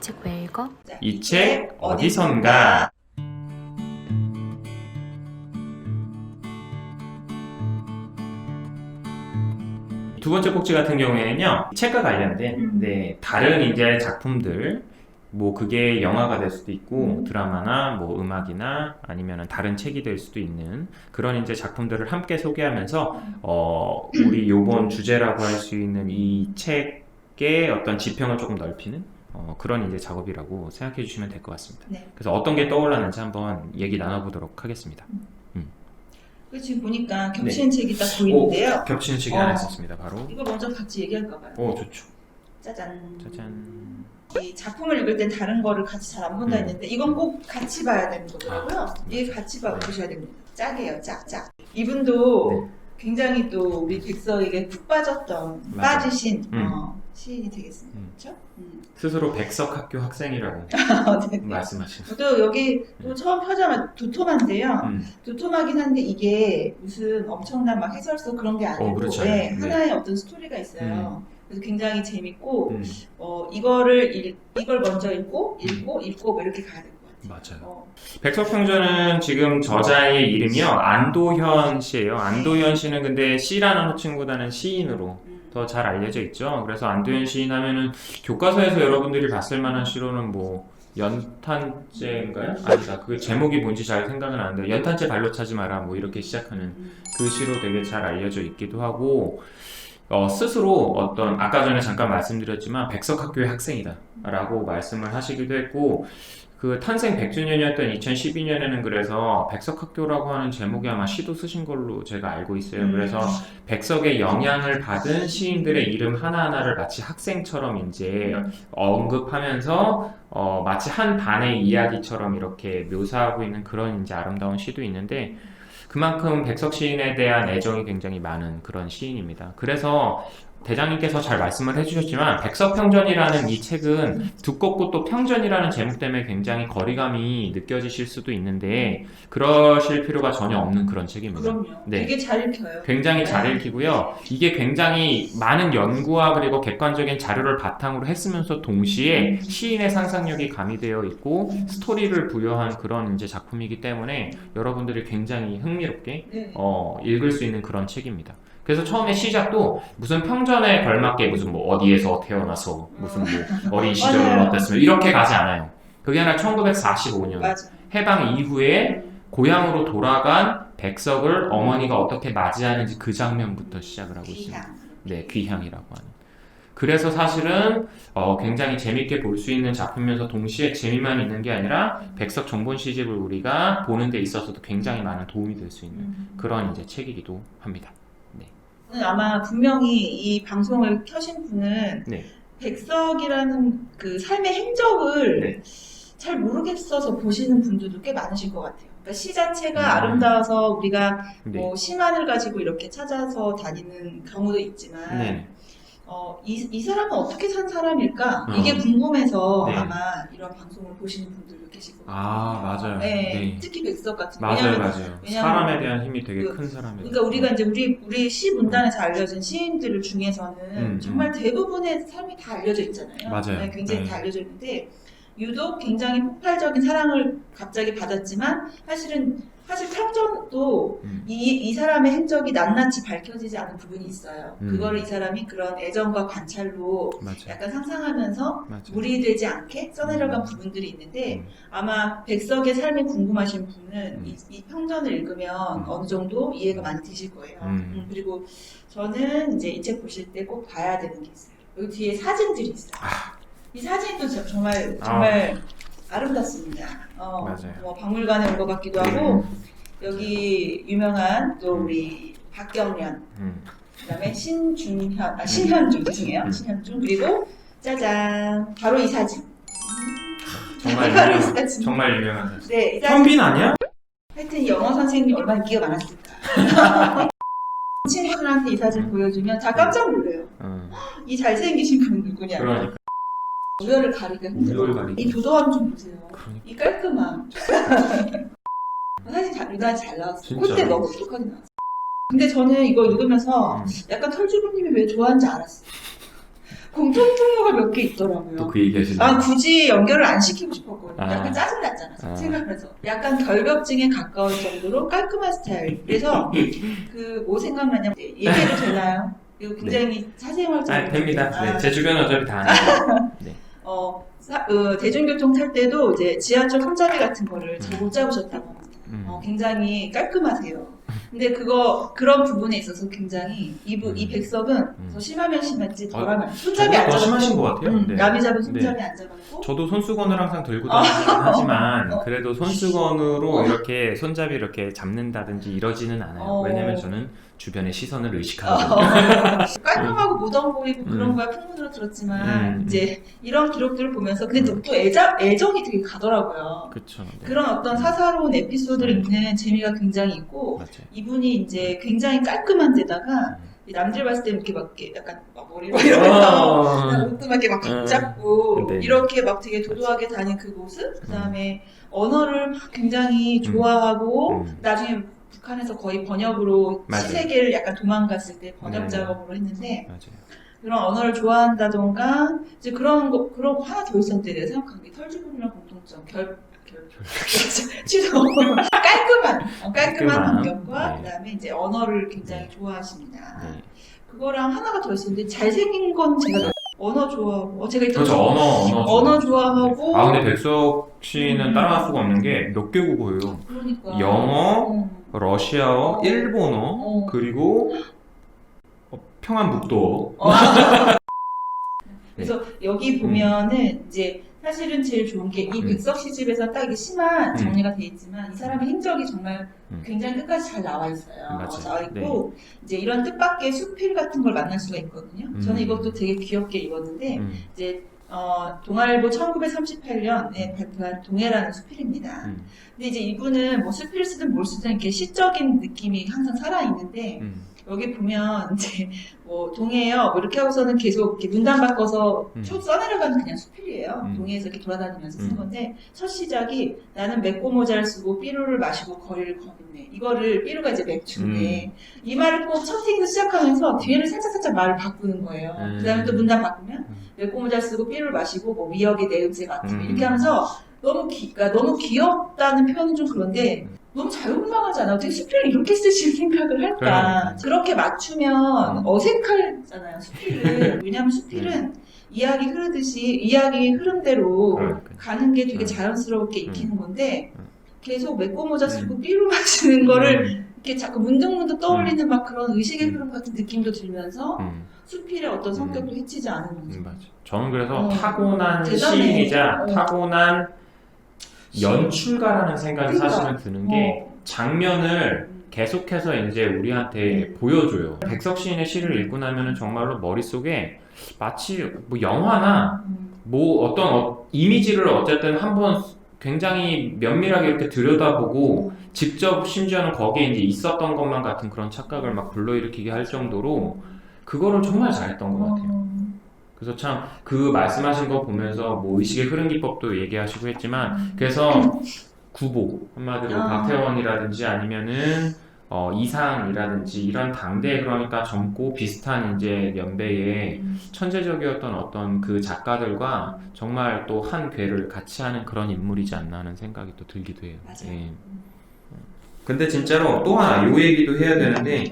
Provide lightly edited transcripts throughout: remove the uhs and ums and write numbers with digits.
책 왜 읽어? 이 책 어디선가? 두 번째 꼭지 같은 경우에는요, 책과 관련된 다른 이제 작품들, 뭐 그게 영화가 될 수도 있고 드라마나 뭐 음악이나 아니면 다른 책이 될 수도 있는 그런 이제 작품들을 함께 소개하면서 우리 요번 주제라고 할 수 있는 이 책의 어떤 지평을 조금 넓히는 그런 이제 작업이라고 생각해 주시면 될 것 같습니다. 네. 그래서 어떤 게 떠올랐는지 한번 얘기 나눠보도록 하겠습니다. 지금 보니까 겹치는 책이 딱 보이는데요. 겹치는 책이 하나 있었습니다. 바로 이거 먼저 같이 얘기할까 봐요. 좋죠. 짜잔. 짜잔. 이 작품을 읽을 땐 다른 거를 같이 잘 안 본다 했는데 이건 꼭 같이 봐야 되는 거더라고요. 이게 같이 보셔야 됩니다. 짝이에요, 짝. 이분도 굉장히 또 우리 백석에게 푹 빠졌던 빠지신 시인이 되겠습니다. 그렇죠? 스스로 백석학교 학생이라고 네. 말씀하시는. 또 여기 또 처음 펴자마자 도톰한데요. 도톰하긴 한데 이게 무슨 엄청난 막 해설서 그런 게 아니고 그렇잖아요. 하나의 어떤 스토리가 있어요. 그래서 굉장히 재밌고 이걸 먼저 읽고 뭐 이렇게 가야 될 것 같아요. 맞아요. 백석평전은 지금 저자의 이름이요 안도현 씨예요. 안도현 씨는 근데 시라는 호칭보다는 시인으로 더 잘 알려져 있죠. 그래서 안도현 시인 하면은 교과서에서 여러분들이 봤을 만한 시로는 뭐 연탄재인가요? 아니다. 그 제목이 뭔지 잘 생각은 안 나는데 연탄재 발로 차지 마라 뭐 이렇게 시작하는 그 시로 되게 잘 알려져 있기도 하고 스스로 어떤 아까 전에 잠깐 말씀드렸지만 백석학교의 학생이다 라고 말씀을 하시기도 했고 그 탄생 100주년이었던 2012년에는 그래서 백석학교라고 하는 제목이 아마 시도 쓰신 걸로 제가 알고 있어요. 그래서 백석의 영향을 받은 시인들의 이름 하나하나를 마치 학생처럼 이제 언급하면서 마치 한 반의 이야기처럼 이렇게 묘사하고 있는 그런 이제 아름다운 시도 있는데 그만큼 백석 시인에 대한 애정이 굉장히 많은 그런 시인입니다. 그래서 대장님께서 잘 말씀을 해주셨지만 백석평전이라는 이 책은 두껍고 또 평전이라는 제목 때문에 굉장히 거리감이 느껴지실 수도 있는데 그러실 필요가 전혀 없는 그런 책입니다. 그럼요. 네. 되게 잘 읽혀요. 굉장히 잘 읽히고요. 이게 굉장히 많은 연구와 그리고 객관적인 자료를 바탕으로 했으면서 동시에 시인의 상상력이 가미되어 있고 스토리를 부여한 그런 이제 작품이기 때문에 여러분들이 굉장히 흥미롭게 읽을 수 있는 그런 책입니다. 그래서 처음에 시작도 무슨 평전에 걸맞게 무슨 뭐 어디에서 태어나서 무슨 뭐 어린 시절은 어땠으면 이렇게 가지 않아요. 그게 아니라 1945년 해방 이후에 고향으로 돌아간 백석을 어머니가 어떻게 맞이하는지 그 장면부터 시작을 하고 있습니다. 네, 귀향이라고 하는. 그래서 사실은 굉장히 재밌게 볼 수 있는 작품이면서 동시에 재미만 있는 게 아니라 백석 정본 시집을 우리가 보는 데 있어서도 굉장히 많은 도움이 될 수 있는 그런 이제 책이기도 합니다. 아마 분명히 이 방송을 켜신 분은 백석이라는 그 삶의 행적을 잘 모르겠어서 보시는 분들도 꽤 많으실 것 같아요. 그러니까 시 자체가 아름다워서 우리가 뭐 시만을 가지고 이렇게 찾아서 다니는 경우도 있지만 이 사람은 어떻게 산 사람일까? 이게 궁금해서 아마 이런 방송을 보시는 분들도 계실 것 같아요. 맞아요. 특히 백석 같은 맞아요. 사람에 대한 힘이 되게 큰 사람이에요. 그러니까 우리가 이제 우리 시 문단에서 알려진 시인들 중에서는 정말 대부분의 삶이 다 알려져 있잖아요. 맞아요. 굉장히 다 알려져 있는데 유독 굉장히 폭발적인 사랑을 갑자기 받았지만 사실 평전도 이 사람의 행적이 낱낱이 밝혀지지 않은 부분이 있어요. 그거를 이 사람이 그런 애정과 관찰로 약간 상상하면서 무리되지 않게 써내려간 부분들이 있는데 아마 백석의 삶이 궁금하신 분은 이 평전을 읽으면 어느 정도 이해가 많이 되실 거예요. 그리고 저는 이제 이 책 보실 때 꼭 봐야 되는 게 있어요. 여기 뒤에 사진들이 있어요. 이 사진도 정말 아름답습니다. 뭐 박물관에 온 것 같기도 하고 여기 유명한 또 우리 박경련, 그다음에 신현중 죄송해요. 신현중 그리고 짜잔 바로 이 사진. 정말 유명한 사진. 네, 이 사진. 현빈 아니야? 하여튼 이 영어 선생님이 얼마나 기가 많았을까. 친구들한테 이 사진 보여주면 다 깜짝 놀래요. 이 잘생기신 분 누구냐. 그러니까. 우열을 가리기가 힘들어요. 이 도도함 좀 보세요. 이 깔끔함. 사실 유난히 잘 나왔어요. 그때 너무 부족하게 나왔어요. 근데 저는 이거 읽으면서 약간 털주부님이 왜 좋아하는지 알았어요. 공통분모가 몇 개 있더라고요. 또 그 얘기 하시는 아, 굳이 연결을 안 시키고 싶었거든요. 아. 약간 짜증났잖아. 생각해서. 약간 결벽증에 가까울 정도로 깔끔한 스타일. 그래서 뭐 생각나냐면 얘기해도 되나요? 이거 굉장히 사생활 아, 됩니다. 네, 제 주변은 어차피 다 아니에요. 네. 대중교통 탈 때도 이제 지하철 손잡이 같은 거를 잘 못 잡으셨다고 합니다. 굉장히 깔끔하세요. 근데 그런 부분에 있어서 굉장히 이 백석은 더 심하면 심했지 덜하면 손잡이 안 더 잡았고 심하신 것 같아요. 네. 남이 잡은 손잡이 안 잡았고 저도 손수건을 항상 들고 다니긴 하지만 그래도 손수건으로 이렇게 손잡이 이렇게 잡는다든지 이러지는 않아요. 왜냐면 저는 주변의 시선을 의식하거든요. 깔끔하고 무덤 보이고 그런 거야 풍문으로 들었지만 이제 이런 기록들을 보면서 근데 또 애정이 되게 가더라고요. 그렇죠. 네. 그런 어떤 사사로운 에피소드를 읽는 재미가 굉장히 있고 맞아요. 이분이 이제 굉장히 깔끔한 데다가 남들 봤을 때 이렇게 막 약간 막 머리로 이러면서 옷도 막 이렇게 막 붙잡고 네. 이렇게 막 되게 도도하게 다닌 그 모습 그다음에 언어를 막 굉장히 좋아하고 나중에 북한에서 거의 번역으로 맞아요. 시세계를 약간 도망갔을 때 번역 네. 작업으로 했는데 맞아요. 그런 언어를 좋아한다던가 이제 그런 거 하나 더 있었는데 내가 생각한 게 털주분이랑 공통점 취소 깔끔한 환경과 네. 그다음에 이제 언어를 굉장히 좋아하십니다. 네. 그거랑 하나가 더 있었는데 잘생긴 건 제가 언어 좋아하고 제가 일단 그렇죠. 언어 좋아하고 근데 백석 씨는 따라갈 수가 없는 게 몇 개국어예요. 그러니까 영어, 러시아어, 일본어, 그리고 평안북도. 그래서 여기 보면은 이제 사실은 제일 좋은 게 이 백석 씨 집에서 딱 이게 심한 정리가 돼 있지만 이 사람의 행적이 정말 굉장히 끝까지 잘 나와 있어요. 맞아요. 나와 있고 이제 이런 뜻밖의 수필 같은 걸 만날 수가 있거든요. 저는 이것도 되게 귀엽게 읽었는데 이제 동아일보 1938년에 발표한 동해라는 수필입니다. 근데 이제 이분은 뭐 수필을 쓰든 뭘 쓰든 이렇게 시적인 느낌이 항상 살아있는데 여기 보면 이제 뭐 동해요 뭐 이렇게 하고서는 계속 이렇게 문단 바꿔서 쭉 써내려가는 그냥 수필이에요. 동해에서 이렇게 돌아다니면서 쓴 건데 첫 시작이 나는 맥고 모자를 쓰고 삐루를 마시고 거리를 걷네. 이거를 삐루가 이제 맥주인데 이 말을 꼭 첫 팅에서 시작하면서 뒤에는 살짝 말을 바꾸는 거예요. 그 다음에 또 문단 바꾸면 맥고 모자를 쓰고 삐루를 마시고 뭐 미역의 내음새 같은 이렇게 하면서 그러니까 너무 귀엽다는 표현은 좀 그런데 너무 자유분방하지 않아? 어떻게 수필을 이렇게 쓰실 생각을 할까? 그렇게 맞추면 어색하잖아요, 수필을. 왜냐하면 수필은 이야기 흐르듯이, 이야기 흐름대로 가는 게 되게 자연스럽게 익히는 건데 계속 맥고 모자 쓰고 삐루 마시는 거를 이렇게 자꾸 문득문득 떠올리는 막 그런 의식의 흐름 같은 느낌도 들면서 수필의 어떤 성격도 해치지 않으면서. 맞아. 저는 그래서 타고난 대단해. 시인이자 타고난 연출가라는 생각이 그러니까. 사실은 드는 게 장면을 계속해서 이제 우리한테 보여줘요. 백석 시인의 시를 읽고 나면은 정말로 머릿속에 마치 뭐 영화나 뭐 어떤 이미지를 어쨌든 한번 굉장히 면밀하게 이렇게 들여다보고 직접 심지어는 거기에 이제 있었던 것만 같은 그런 착각을 막 불러일으키게 할 정도로 그거를 정말 잘했던 것 같아요. 그래서 참 그 말씀하신 거 보면서 뭐 의식의 흐름 기법도 얘기하시고 했지만 그래서 구보 한마디로 박태원이라든지 아니면은 이상이라든지 이런 당대 그러니까 젊고 비슷한 이제 연배의 천재적이었던 어떤 그 작가들과 정말 또 한 궤를 같이 하는 그런 인물이지 않나 하는 생각이 또 들기도 해요. 맞아요. 예. 근데 진짜로 또 하나 요 얘기도 해야 되는데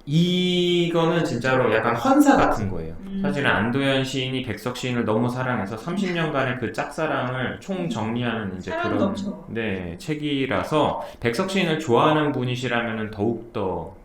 이거는 진짜로 약간 헌사 같은 거예요. 사실은 안도현 시인이 백석 시인을 너무 사랑해서 30년간의 그 짝사랑을 총정리하는 이제 그런 넘쳐. 네, 책이라서 백석 시인을 좋아하는 분이시라면 더욱더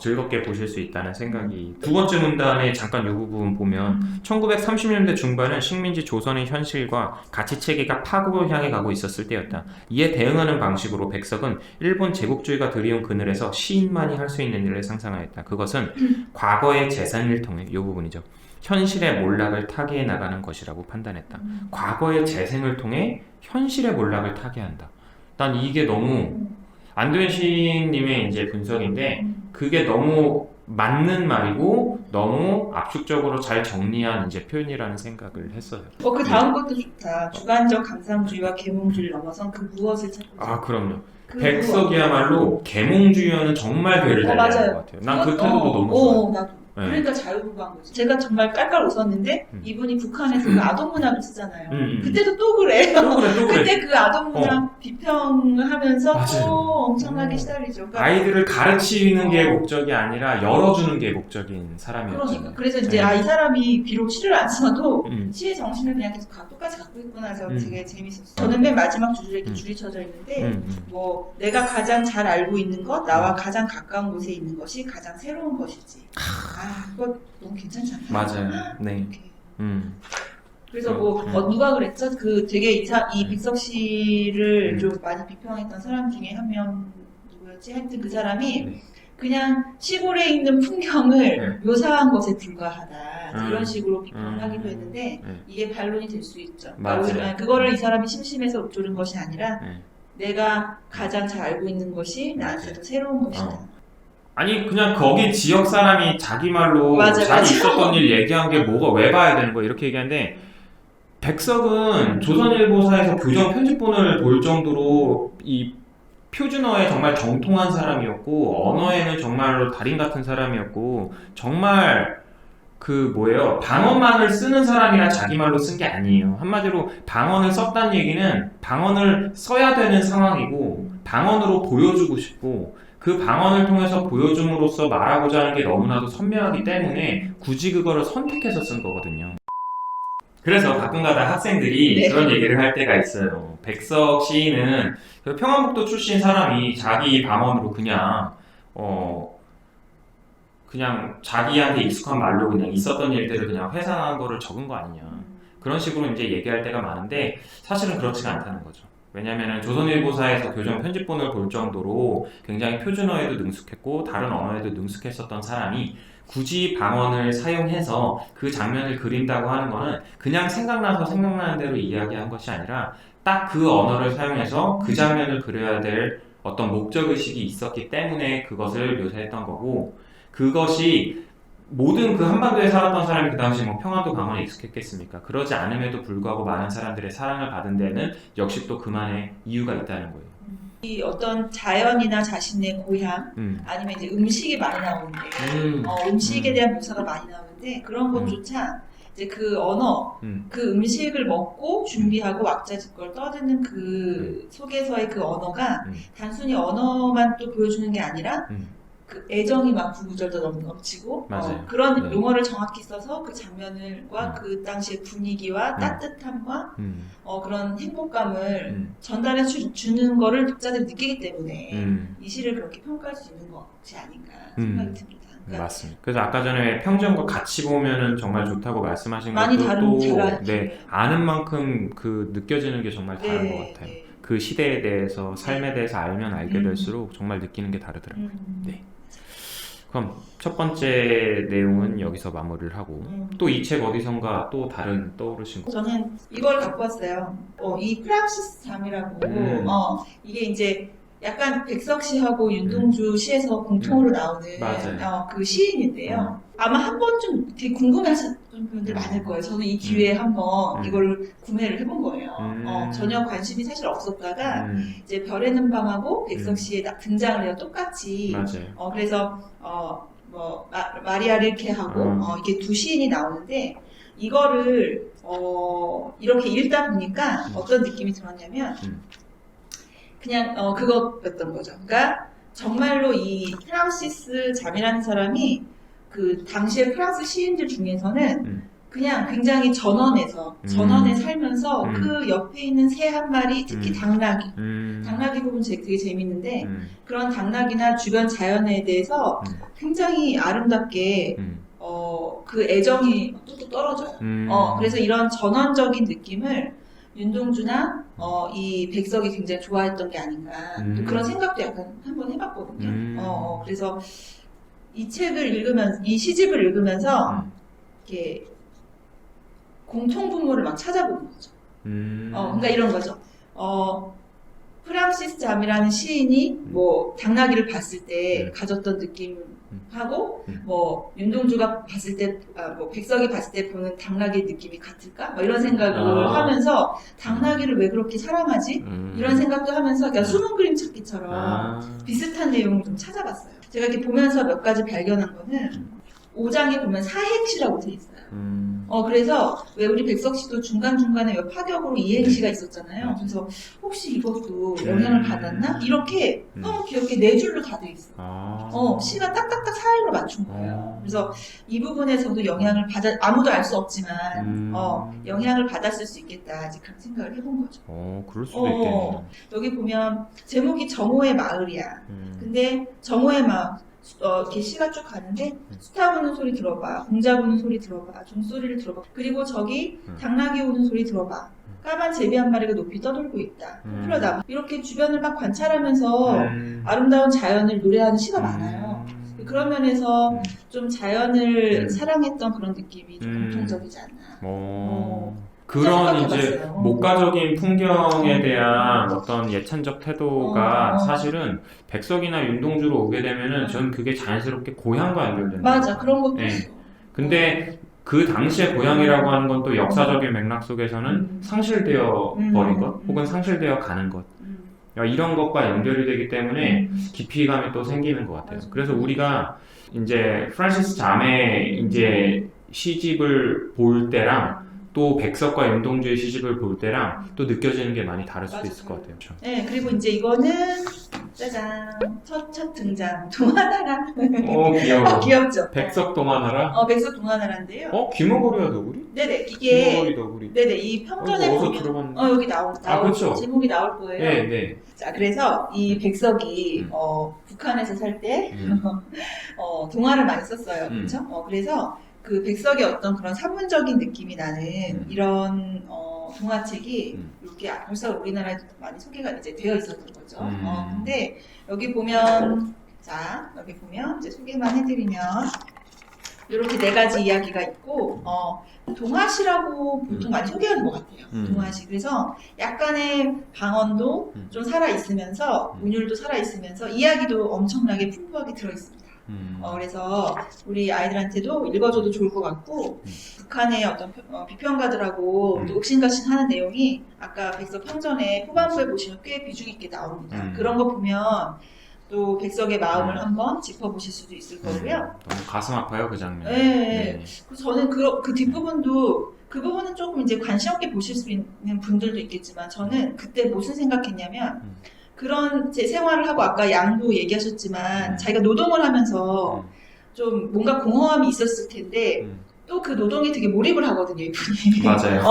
즐겁게 보실 수 있다는 생각이 두 번째 문단의 잠깐 이 부분 보면 1930년대 중반은 식민지 조선의 현실과 가치체계가 파국을 향해 가고 있었을 때였다. 이에 대응하는 방식으로 백석은 일본 제국주의가 들이온 그늘에서 시인만이 할 수 있는 일을 상상하였다. 그것은 과거의 재산을 통해 이 부분이죠. 현실의 몰락을 타개해 나가는 것이라고 판단했다. 과거의 재생을 통해 현실의 몰락을 타개한다. 난 이게 너무 안도현 시인님의 이제 분석인데 그게 너무 맞는 말이고 너무 압축적으로 잘 정리한 이제 표현이라는 생각을 했어요. 그 다음 것도 좋다. 주관적 감상주의와 계몽주의를 넘어선 그 무엇을 찾고. 아 그럼요. 백석이야말로 계몽주의와는 정말 괴를 달리는 것 같아요. 난 그 태도도 너무 좋아요. 나도. 그러니까 자유분방한 거지. 제가 정말 깔깔 웃었는데 이분이 북한에서 그 아동문학을 쓰잖아요. 그때도 또 그래. 또 그래. 그때 그 아동문학 비평을 하면서 맞아요. 또 엄청나게 시달리죠. 그러니까 아이들을 가르치는 게 목적이 아니라 열어주는 게 목적인 사람이었죠. 그러니까 그래서 이제 네. 이 사람이 비록 시를 안 써도 시의 정신을 그냥 계속 똑같이 갖고 있구나 해서 되게 재밌었어요. 저는 맨 마지막 두 줄에 이렇게 줄이 쳐져 있는데 뭐 내가 가장 잘 알고 있는 것, 나와 가장 가까운 곳에 있는 것이 가장 새로운 것이지. 그거 너무 괜찮잖아요. 맞아요. 네. 이렇게. 그래서 그렇구나. 뭐 누가 그랬죠? 그 되게 이 빅석 씨를 음. 좀 많이 비평했던 사람 중에 한 명 누구였지? 하여튼 그 사람이 네. 그냥 시골에 있는 풍경을 네. 묘사한 것에 불과하다 음. 이런 식으로 비평을 하기도 했는데 네. 이게 반론이 될 수 있죠. 맞아요. 그거를 이 사람이 심심해서 읊조른 것이 아니라 네. 내가 가장 잘 알고 있는 것이 나한테도 새로운 것이다. 아니 그냥 거기 지역 사람이 자기 말로 맞아. 자기 있었던 일 얘기한 게 뭐가 왜 봐야 되는 거야 이렇게 얘기하는데 백석은 조선일보사에서 교정 편집본을 볼 정도로 이 표준어에 정말 정통한 사람이었고 언어에는 정말로 달인 같은 사람이었고 정말 그 뭐예요 방언만을 쓰는 사람이라 자기 말로 쓴 게 아니에요. 한마디로 방언을 썼다는 얘기는 방언을 써야 되는 상황이고 방언으로 보여주고 싶고 그 방언을 통해서 보여줌으로써 말하고자 하는 게 너무나도 선명하기 때문에 굳이 그거를 선택해서 쓴 거거든요. 그래서 가끔가다 학생들이 네. 그런 얘기를 할 때가 있어요. 백석 시인은 그 평안북도 출신 사람이 자기 방언으로 그냥 자기한테 익숙한 말로 그냥 있었던 일들을 그냥 회상한 거를 적은 거 아니냐. 그런 식으로 이제 얘기할 때가 많은데 사실은 그렇지가 않다는 거죠. 왜냐면은 조선일보사에서 교정 편집본을 볼 정도로 굉장히 표준어에도 능숙했고 다른 언어에도 능숙했었던 사람이 굳이 방언을 사용해서 그 장면을 그린다고 하는 거는 그냥 생각나서 생각나는 대로 이야기한 것이 아니라 딱 그 언어를 사용해서 그 장면을 그려야 될 어떤 목적의식이 있었기 때문에 그것을 묘사했던 거고 그것이 모든 그 한반도에 살았던 사람이 그 당시 뭐 평안도 강원에 익숙했겠습니까? 그러지 않음에도 불구하고 많은 사람들의 사랑을 받은 데는 역시 또 그만의 이유가 있다는 거예요. 이 어떤 자연이나 자신의 고향 아니면 이제 음식이 많이 나오는데 음식에 대한 묘사가 많이 나오는데 그런 것조차 이제 그 언어, 그 음식을 먹고 준비하고 왁자지껄 떠드는 그 속에서의 그 언어가 단순히 언어만 또 보여주는 게 아니라 그 애정이 막 구구절절 넘치고 그런 네. 용어를 정확히 써서 그 장면과 그 당시의 분위기와 따뜻함과 그런 행복감을 전달해 주는 거를 독자들이 느끼기 때문에 이 시를 그렇게 평가할 수 있는 것이 아닌가 생각이 듭니다. 그러니까 맞습니다. 그래서 아까 전에 평전과 같이 보면은 정말 좋다고 말씀하신 많이 것도 또 달라요. 아는 만큼 그 느껴지는 게 정말 다른 것 같아요. 네. 그 시대에 대해서 삶에 대해서 알면 알게 될수록 정말 느끼는 게 다르더라고요. 네. 그럼 첫 번째 내용은 여기서 마무리를 하고 또 이 책 어디선가 또 다른 떠오르신 거? 저는 이걸 갖고 왔어요. 이 프랑시스 잠이라고 이게 이제 약간 백석 씨하고 윤동주 시에서 공통으로 나오는 맞아요. 그 시인인데요. 아마 한 번쯤 되게 궁금해하셨던 분들 많을 거예요. 저는 이 기회에 한번 이걸 구매를 해본 거예요. 전혀 관심이 사실 없었다가 이제 별의 는 밤하고 백석 씨의 등장을 해요. 똑같이. 맞아요. 그래서 마리아 릴케하고 이게 두 시인이 나오는데 이거를 이렇게 읽다 보니까 어떤 느낌이 들었냐면 그냥 그거였던 거죠. 그러니까 정말로 이 프랑시스 잠이라는 사람이 그 당시의 프랑스 시인들 중에서는 그냥 굉장히 전원에 살면서 그 옆에 있는 새 한 마리, 특히 당나귀 부분 되게 재밌는데 그런 당나귀나 주변 자연에 대해서 굉장히 아름답게 그 애정이 뚝뚝 떨어져요. 그래서 이런 전원적인 느낌을 윤동주나 이 백석이 굉장히 좋아했던 게 아닌가 또 그런 생각도 약간 한번 해봤거든요. 그래서 이 책을 읽으면서 이 시집을 읽으면서 이렇게 공통분모를 막 찾아보는 거죠. 그러니까 이런 거죠. 프랑시스 잠이라는 시인이 뭐 당나귀를 봤을 때 가졌던 느낌하고 뭐 윤동주가 봤을 때 뭐 백석이 봤을 때 보는 당나귀의 느낌이 같을까? 뭐 이런 생각을 하면서 당나귀를 왜 그렇게 사랑하지? 이런 생각도 하면서 그냥 숨은 그림 찾기처럼 비슷한 내용을 좀 찾아봤어요. 제가 이렇게 보면서 몇 가지 발견한 거는 5장에 보면 사행시라고 돼 있어요. 그래서 왜 우리 백석씨도 중간중간에 왜 파격으로 이행시가 있었잖아요. 그래서 혹시 이것도 영향을 받았나? 이렇게 너무 귀엽게 네 줄로 다 돼 있어요. 시가 딱딱딱 사일로 맞춘 거예요. 그래서 이 부분에서도 영향을 아무도 알 수 없지만, 영향을 받았을 수 있겠다. 이제 그런 생각을 해본 거죠. 그럴 수도 있겠네요. 여기 보면 제목이 정오의 마을이야. 근데 정오의 마을, 이렇게 시가 쭉 가는데 수타 부는 소리 들어봐, 공자 부는 소리 들어봐, 종소리를 들어봐, 그리고 저기 당나귀 우는 소리 들어봐, 까만 제비 한 마리가 높이 떠돌고 있다, 풀려다, 이렇게 주변을 막 관찰하면서 아름다운 자연을 노래하는 시가 많아요. 그런 면에서 좀 자연을 사랑했던 그런 느낌이 좀 공통적이지 않나. 그런 이제 생각해봤어요. 목가적인 풍경에 대한 어떤 예찬적 태도가 사실은 백석이나 윤동주로 오게 되면은 저는 그게 자연스럽게 고향과 연결되는 맞아, 그런 것도 네. 있어. 근데 그 당시의 고향이라고 하는 건 또 역사적인 맥락 속에서는 상실되어 버린 것 혹은 상실되어 가는 것 이런 것과 연결이 되기 때문에 깊이감이 또 생기는 것 같아요. 그래서 우리가 이제 프란시스 자매 이제 시집을 볼 때랑 또 백석과 윤동주의 시집을 볼 때랑 또 느껴지는 게 많이 다를 수도 있을 것 같아요. 그렇죠? 네, 그리고 이제 이거는 짜잔 첫 등장 동화나라. 귀여워. 귀엽죠? 백석 동화나라? 백석 동화나라인데요. 귀머거리와 너구리? 네네, 이게 귀머거리 너구리. 네네, 이 평전에 어디서 보면 들어봤는데? 여기 나올 그렇죠. 제목이 나올 거예요. 네. 자, 그래서 이 백석이 북한에서 살 때 동화를 많이 썼어요. 그렇죠? 그래서 그 백석의 어떤 그런 산문적인 느낌이 나는 이런 동화책이 이렇게 벌써 우리나라에도 많이 소개가 이제 되어 있었던 거죠. 근데 여기 보면 이제 소개만 해드리면 이렇게 네 가지 이야기가 있고 동화시라고 보통 많이 소개하는 것 같아요. 동화시. 그래서 약간의 방언도 좀 살아 있으면서 운율도 살아 있으면서 이야기도 엄청나게 풍부하게 들어 있습니다. 그래서 우리 아이들한테도 읽어줘도 좋을 것 같고 북한의 어떤 비평가들하고 또 옥신각신하는 내용이 아까 백석 평전의 후반부에 보시면 꽤 비중 있게 나옵니다. 그런 거 보면 또 백석의 마음을 한번 짚어보실 수도 있을 거고요. 너무 가슴 아파요 그 장면. 네. 그래서 저는 그 뒷부분도 그 부분은 조금 이제 관심 없게 보실 수 있는 분들도 있겠지만 저는 그때 무슨 생각했냐면 그런 제 생활을 하고 아까 양도 얘기하셨지만 자기가 노동을 하면서 좀 뭔가 공허함이 있었을 텐데 또 그 노동에 되게 몰입을 하거든요, 이분이. 맞아요.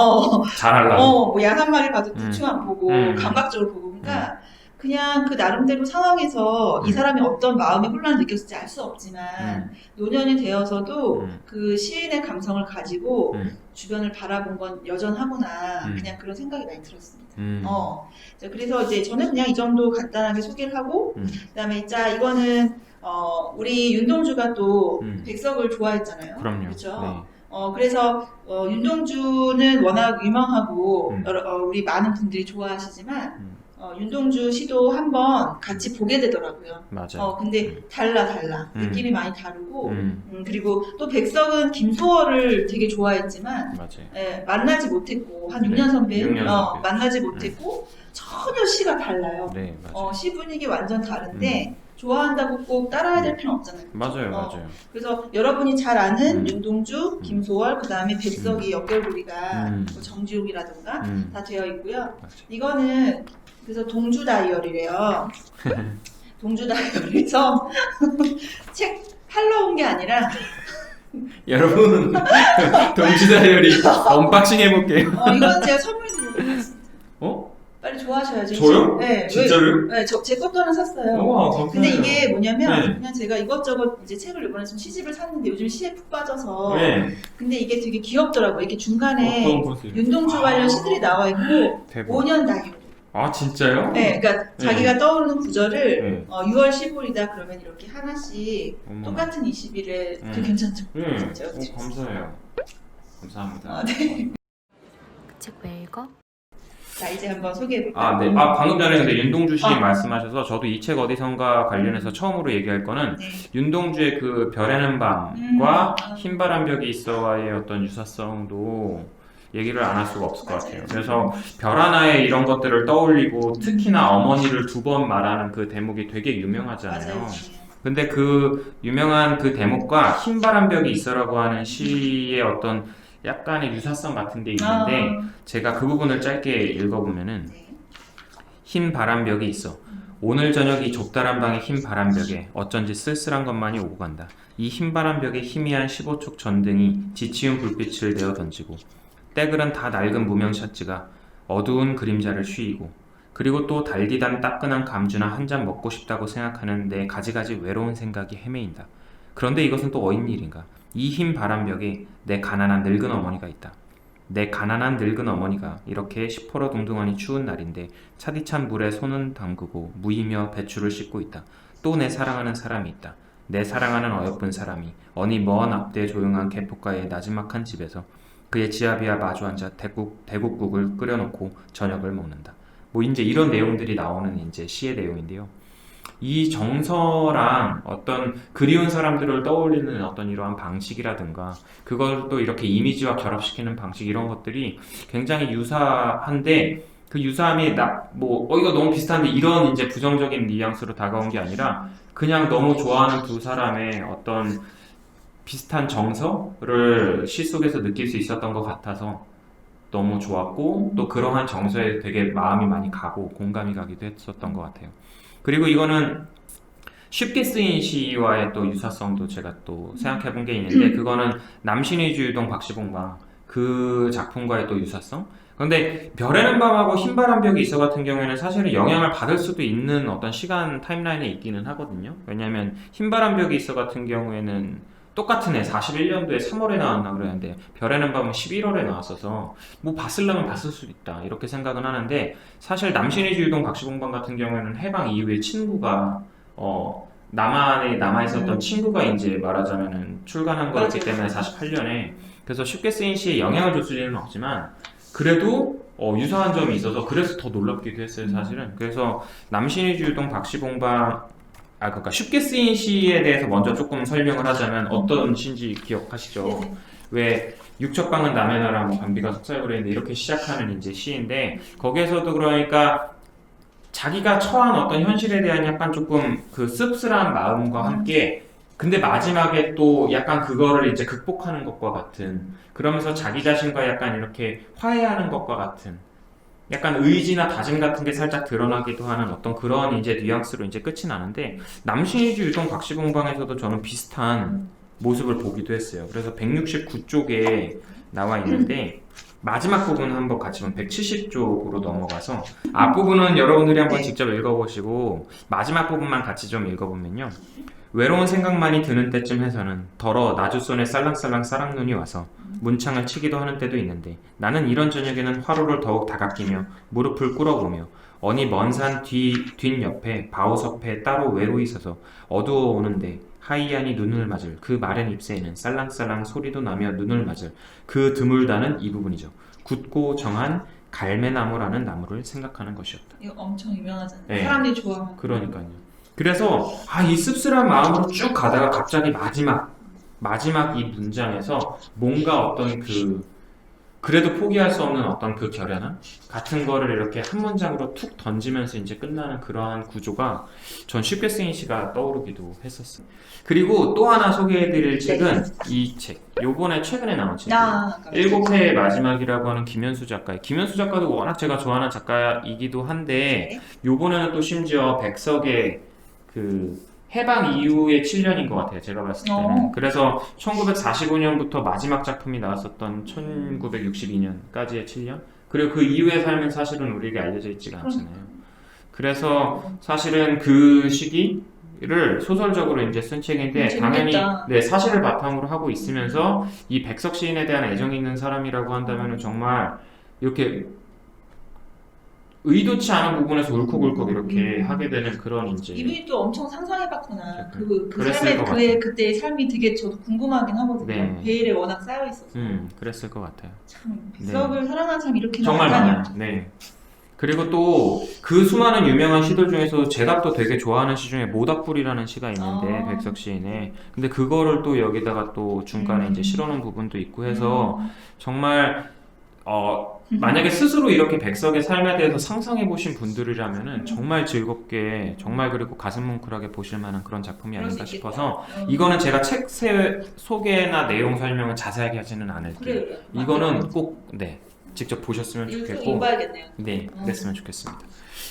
잘하려고. 뭐 양 한 마리 봐도 대충 안 보고 감각적으로 보고 그러니까 그냥 그 나름대로 상황에서 이 사람이 어떤 마음의 혼란을 느꼈을지 알 수 없지만 노년이 되어서도 그 시인의 감성을 가지고 주변을 바라본 건 여전하구나 그냥 그런 생각이 많이 들었습니다. 자, 그래서 이제 저는 그냥 이 정도 간단하게 소개를 하고 그다음에 이거는 우리 윤동주가 또 백석을 좋아했잖아요. 그럼요. 그렇죠? 네. 그래서 윤동주는 워낙 유명하고 우리 많은 분들이 좋아하시지만 윤동주 시도 한번 같이 보게 되더라고요. 맞아요. 근데 달라. 느낌이 많이 다르고, 그리고 또 백석은 김소월을 되게 좋아했지만, 만나지 못했고, 한 6년 선배, 6년 선배. 만나지 못했고, 전혀 시가 달라요. 네, 맞아요. 시 분위기 완전 다른데, 좋아한다고 꼭 따라야 될 필요는 없잖아요. 맞아요. 그래서 여러분이 잘 아는 윤동주, 김소월, 그 다음에 백석이 연결고리가 뭐 정지욱이라든가 다 되어 있고요. 맞아요. 이거는 그래서 동주 다이어리래요. 동주 다이어리에서 책 팔러 온 게 아니라 여러분 동주 다이어리 언박싱 해볼게요. 이건 제가 선물 드리겠습니다. 빨리 좋아하셔야죠. 저요? 네. 진짜로요? 네, 제 것도 하나 샀어요. 감사해요. 근데 이게 뭐냐면 그냥 제가 이것저것 이제 책을 이번에 좀 시집을 샀는데 요즘 시에 푹 빠져서 근데 이게 되게 귀엽더라고요. 이렇게 중간에 윤동주 관련 시들이 나와 있고 대박. 5년 다이어리. 진짜요? 네, 그러니까 자기가 떠오르는 구절을 6월 15일이다 그러면 이렇게 하나씩 똑같은 20일에 되게 괜찮죠? 제가 감사해요. 감사합니다. 네. 그 책 왜 읽어? 자, 이제 한번 소개해볼까요? 네. 방금 전에 근데 윤동주 시인 말씀하셔서 저도 이 책 어디선가 관련해서 처음으로 얘기할 거는 윤동주의 그 별에는 밤과 흰바람 벽이 있어와의 어떤 유사성도 얘기를 안 할 수가 없을 것 같아요. 그래서 별 하나에 이런 것들을 떠올리고 특히나 어머니를 2번 말하는 그 대목이 되게 유명하잖아요. 근데 그 유명한 그 대목과 흰바람벽이 있어라고 하는 시의 어떤 약간의 유사성 같은 게 있는데 제가 그 부분을 짧게 읽어보면은 네. 흰 바람벽이 있어. 오늘 저녁 이 좁다란 방의 흰 바람벽에 어쩐지 쓸쓸한 것만이 오고 간다. 이 흰 바람벽에 희미한 15촉 전등이 지치운 불빛을 내어 던지고 떼글은 다 낡은 무명샷즈가 어두운 그림자를 쉬이고 그리고 또 달디단 따끈한 감주나 한 잔 먹고 싶다고 생각하는 내 가지가지 외로운 생각이 헤매인다. 그런데 이것은 또 어인일인가? 이 흰 바람벽에 내 가난한 늙은 어머니가 있다. 내 가난한 늙은 어머니가 이렇게 시퍼러둥둥하니 추운 날인데 차디찬 물에 손은 담그고 무이며 배추를 씻고 있다. 또 내 사랑하는 사람이 있다. 내 사랑하는 어여쁜 사람이 어니 먼 앞대 조용한 개포가의 나지막한 집에서 그의 지아비와 마주 앉아 대국국을 끓여놓고 저녁을 먹는다. 뭐 이제 이런 내용들이 나오는 이제 시의 내용인데요. 이 정서랑 어떤 그리운 사람들을 떠올리는 어떤 이러한 방식이라든가 그걸 또 이렇게 이미지와 결합시키는 방식 이런 것들이 굉장히 유사한데 그 유사함이 이거 너무 비슷한데 이런 이제 부정적인 뉘앙스로 다가온 게 아니라 그냥 너무 좋아하는 두 사람의 어떤 비슷한 정서를 시 속에서 느낄 수 있었던 것 같아서 너무 좋았고 또 그러한 정서에 되게 마음이 많이 가고 공감이 가기도 했었던 것 같아요. 그리고 이거는 쉽게 쓰인 시와의 또 유사성도 제가 또 생각해 본 게 있는데 그거는 남신의 주유동 박시봉방 그 작품과의 또 유사성? 그런데 별에는 밤하고 흰바람벽이 있어 같은 경우에는 사실은 영향을 받을 수도 있는 어떤 시간 타임라인에 있기는 하거든요. 왜냐하면 흰바람벽이 있어 같은 경우에는 똑같은 해 41년도에 3월에 나왔나 그러는데 별에는 밤은 11월에 나왔어서 뭐 봤으려면 봤을 수도 있다 이렇게 생각은 하는데 사실 남신의 주유동 박시봉방 같은 경우에는 해방 이후에 친구가 남한에 남아있었던 친구가 이제 말하자면은 출간한 거였기 때문에 48년에 그래서 쉽게 쓰인 시에 영향을 줄 수는 없지만 그래도 유사한 점이 있어서 그래서 더 놀랍기도 했어요 사실은. 그래서 남신의 주유동 박시봉방 그러니까 쉽게 쓰인 시에 대해서 먼저 조금 설명을 하자면 어떤 시인지 기억하시죠? 왜 육척방은 남의 나라 뭐 밤비가 속삭이는데 이렇게 시작하는 이제 시인데 거기에서도 그러니까 자기가 처한 어떤 현실에 대한 약간 조금 그 씁쓸한 마음과 함께 근데 마지막에 또 약간 그거를 이제 극복하는 것과 같은 그러면서 자기 자신과 약간 이렇게 화해하는 것과 같은 약간 의지나 다짐 같은 게 살짝 드러나기도 하는 어떤 그런 이제 뉘앙스로 이제 끝이 나는데 남신의 주유동 박시봉방에서도 저는 비슷한 모습을 보기도 했어요. 그래서 169쪽에 나와 있는데 마지막 부분 한번 같이 보면 170쪽으로 넘어가서 앞부분은 여러분들이 한번 직접 읽어보시고 마지막 부분만 같이 좀 읽어보면요. 외로운 생각만이 드는 때쯤 해서는 더러 나주손에 쌀랑쌀랑 쌀랑눈이 와서 문창을 치기도 하는 때도 있는데 나는 이런 저녁에는 화로를 더욱 다가끼며 무릎을 꿇어보며 어니 먼 산 뒷옆에 바우석패 따로 외로이 서서 어두워 오는데 하이안이 눈을 맞을 그 마른 잎새에는 쌀랑쌀랑 소리도 나며 눈을 맞을 그 드물다는 이 부분이죠. 굳고 정한 갈매나무라는 나무를 생각하는 것이었다. 이거 엄청 유명하잖아요. 네. 사람들이 좋아하는. 그러니까요. 그래서 이 씁쓸한 마음으로 쭉 가다가 갑자기 마지막 이 문장에서 뭔가 어떤 그래도 포기할 수 없는 어떤 그 결연함 같은 거를 이렇게 한 문장으로 툭 던지면서 이제 끝나는 그러한 구조가 전 쉽게 쓰인 시가 떠오르기도 했었어요. 그리고 또 하나 소개해드릴 책은 이 책. 요번에 최근에 나온 책이에요. 일곱 해의 마지막이라고 하는 김현수 작가의. 김현수 작가도 워낙 제가 좋아하는 작가이기도 한데 요번에는 또 심지어 백석의 그 해방 이후의 7년인 것 같아요. 제가 봤을 때는. 그래서 1945년부터 마지막 작품이 나왔었던 1962년까지의 7년. 그리고 그 이후의 삶은 사실은 우리에게 알려져 있지가 않잖아요. 그래서 사실은 그 시기를 소설적으로 이제 쓴 책인데 당연히 네, 사실을 바탕으로 하고 있으면서 이 백석 시인에 대한 애정이 있는 사람이라고 한다면 정말 이렇게 의도치 않은 부분에서 울컥울컥 이렇게 하게 되는 그런 이제 이분이 또 엄청 상상해봤구나. 그 그랬을 것 삶의 그때의 삶이 되게 저도 궁금하긴 하거든요. 네. 베일에 워낙 쌓여 있어서. 그랬을 것 같아요. 참 백석을 사랑하는 사람이 이렇게 정말 많아요. 네. 그리고 또 그 수많은 유명한 시들 중에서 제가 또 되게 좋아하는 시 중에 모닥불이라는 시가 있는데 백석 시인의. 근데 그거를 또 여기다가 또 중간에 이제 실어놓은 부분도 있고 해서 정말 만약에 스스로 이렇게 백석의 삶에 대해서 상상해 보신 분들이라면은 정말 즐겁게 정말 그리고 가슴 뭉클하게 보실 만한 그런 작품이 그럴 수 아닌가 있겠다. 싶어서 이거는 제가 책 소개나 내용 설명을 자세하게 하지는 않을게요. 그래. 이거는 꼭 직접 보셨으면 이거 좋겠고 읽어야겠네요. 그랬으면 좋겠습니다.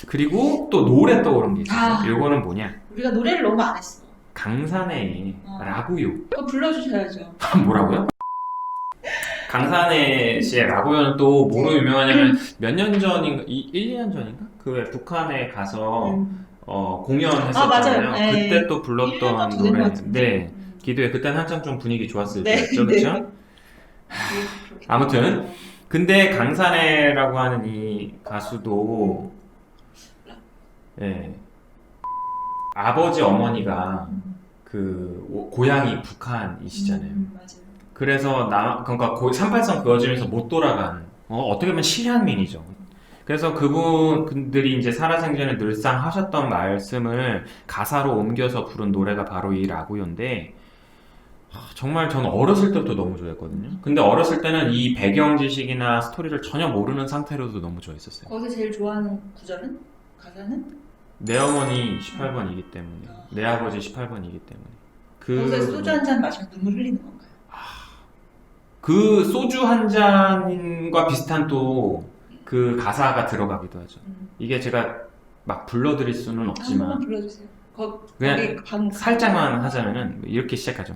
그리고 또 노래 떠오른 게 있어요. 이거는 뭐냐? 우리가 노래를 너무 안 했어. 강산의 라구요. 그거 불러주셔야죠. 뭐라고요? 강산의 씨의 라구요는 또 뭐로 유명하냐면 몇 년 전인가? 1, 2년 전인가? 그 왜 북한에 가서 공연했었잖아요. 맞아요. 네. 그때 또 1년간 불렀던 더 된 것 노래. 같은데. 네. 기도에 그때는 한창 좀 분위기 좋았을 네, 때였죠. 그렇죠? 아무튼 근데 강산해라고 하는 이 가수도 아버지 어머니가 그 고향이 북한이시잖아요. 맞아요. 그래서 그러니까 38선 그어지면서 못 돌아간 어떻게 보면 실향민이죠. 그래서 그분들이 이제 살아생전에 늘상 하셨던 말씀을 가사로 옮겨서 부른 노래가 바로 이 라구요인데 정말 저는 어렸을 때부터 너무 좋아했거든요. 근데 어렸을 때는 이 배경 지식이나 스토리를 전혀 모르는 상태로도 너무 좋아했었어요. 거기서 제일 좋아하는 구절은? 가사는? 내 어머니 18번이기 때문에 내 아버지 18번이기 때문에 거기서 소주 한 잔 마시면 눈물 흘리는 건가요? 그 소주 한 잔과 비슷한 또 그 가사가 들어가기도 하죠. 이게 제가 막 불러드릴 수는 한 번만 없지만 불러주세요. 그냥 거기 살짝만 하자면은 이렇게 시작하죠.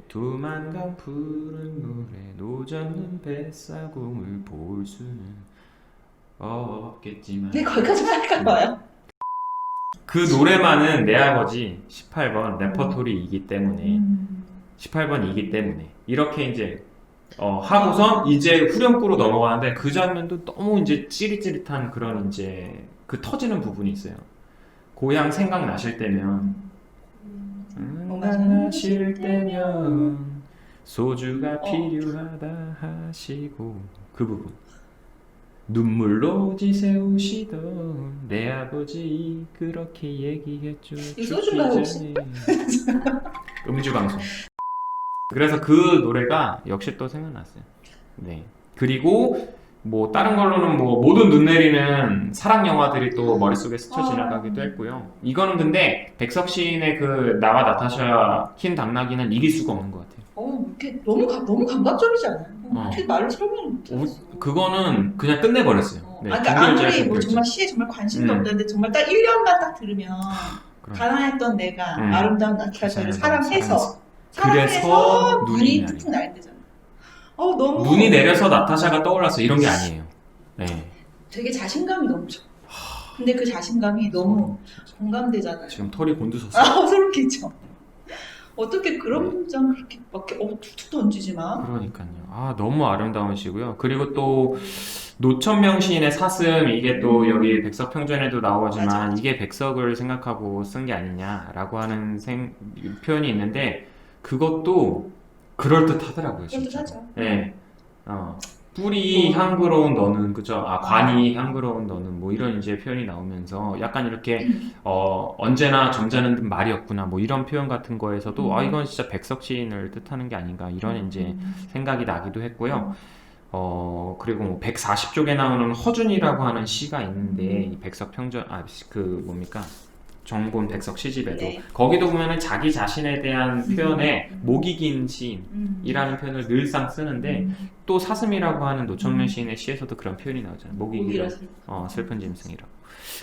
두만강 푸른 물에 노젓는 뱃사공을 볼 수는 없겠지만 네, 거기까지만 할까 봐요. 그 노래만은 내 아버지 18번 레퍼토리이기 때문에 18번이기 때문에 이렇게 이제 하고선 이제 후렴구로 넘어가는데 그 장면도 너무 이제 찌릿찌릿한 그런 이제 그 터지는 부분이 있어요. 고향 생각나실 때면 만나실 때면 소주가 필요하다 하시고 그 부분 눈물로 지새우시던 내 아버지 그렇게 얘기했죠. 이거 소주인가요, 혹시? 음주방송. 그래서 그 노래가 역시 또 생각났어요. 네. 그리고 뭐 다른 걸로는 뭐 모든 눈 내리는 사랑 영화들이 또 머릿속에 스쳐 지나가기도 했고요. 이거는 근데 백석 시인의 그 나와 나타샤 흰 당나귀는 이길 수가 없는 것 같아요. 이렇게 너무 감각적이지 않아요? 어떻게 말로 설명을 못했어. 그거는 그냥 끝내버렸어요. 네, 아무리 뭐 정말 시에 정말 관심도 없는데 정말 딱 1년만 딱 들으면 가난했던 내가 아름다운 나타샤를 사랑해서 눈이 툭툭 날리잖아. 너무 눈이 내려서 나타샤가 떠올랐어 이런 게 아니에요. 네. 되게 자신감이 넘쳐. 근데 그 자신감이 너무 공감되잖아요. 지금 털이 곤두섰어요. 소름 끼쳐. 어떻게 그런 문장 그렇게 막 툭툭 던지지 마. 그러니까요. 너무 아름다우시고요. 그리고 또 노천명 시인의 사슴 이게 또 여기 백석평전에도 나오지만 맞아. 이게 백석을 생각하고 쓴 게 아니냐라고 하는 표현이 있는데 그것도 그럴듯하더라고요. 진짜. 그럴듯하죠. 네. 뿔이 향그러운 너는 그죠? 관이 향그러운 너는 뭐 이런 이제 표현이 나오면서 약간 이렇게 언제나 점잖은 말이 없구나 뭐 이런 표현 같은 거에서도 이건 진짜 백석 시인을 뜻하는 게 아닌가 이런 이제 생각이 나기도 했고요. 그리고 뭐 140쪽에 나오는 허준이라고 하는 시가 있는데 이 백석 평전 그 뭡니까? 정본 백석 시집에도 거기도 보면은 자기 자신에 대한 표현에 목이 긴 시인이라는 표현을 늘상 쓰는데 또 사슴이라고 하는 노천면 시인의 시에서도 그런 표현이 나오잖아요. 목이 길어 슬픈 짐승이라고.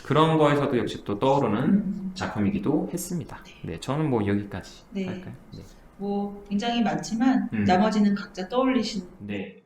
그런 거에서도 역시 또 떠오르는 작품이기도 했습니다. 네, 저는 뭐 여기까지 할까요? 네. 뭐 굉장히 많지만 나머지는 각자 떠올리신 네.